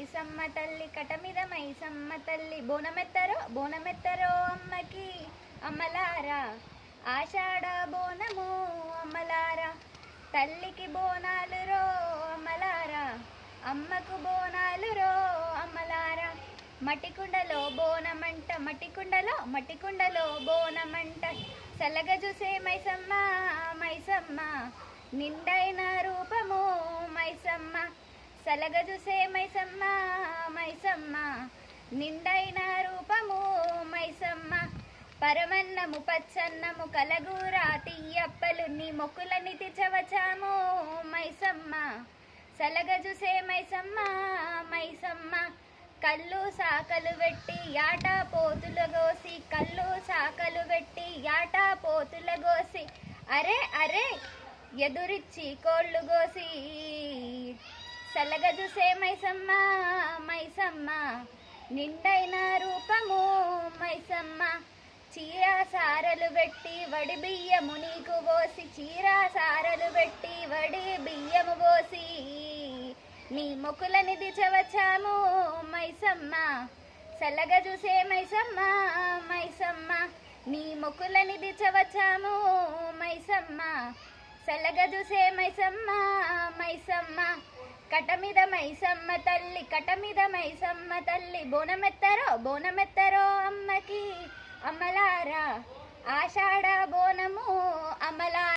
మైసమ్మ తల్లి కట మీద మైసమ్మ తల్లి బోనమెత్తరో అమ్మకి అమ్మలారా ఆషాఢ బోనము అమ్మలారా తల్లికి బోనాలు రో అమ్మలారా అమ్మకు బోనాలు రో అమ్మలారా మట్టికుండలో బోనమంట చల్లగా చూసే మైసమ్మ మైసమ్మ నిండైన రూపము మైసమ్మ చల్లగా చూసే మైసమ్మ మైసమ్మ నిండైన రూపము మైసమ్మ పరమన్నము పచ్చన్నము కలగూర తీయప్పలు నీ మొక్కులని తీర్చవచ్చాము మైసమ్మ చల్లగా చూసే మైసమ్మ మైసమ్మ కళ్ళు సాకలు పెట్టి యాట పోతుల గోసి అరే ఎదురిచ్చి కోళ్ళు గోసి చల్లగా చూసే మైసమ్మ మైసమ్మ నిండైన రూపము మైసమ్మ చీర సారలు పెట్టి వడి బియ్యము నీకు పోసి నీ మొక్కులని దిచవచ్చాము మైసమ్మ చల్లగా చూసే మైసమ్మ మైసమ్మ నీ మొక్కులని దిచవచ్చాము మైసమ్మ చల్లగా చూసే మైసమ్మ మైసమ్మ కట మీద మైసమ్మ తల్లి బోనమెత్తరో అమ్మకి అమ్మలారా ఆషాఢ బోనము అమ్మలారా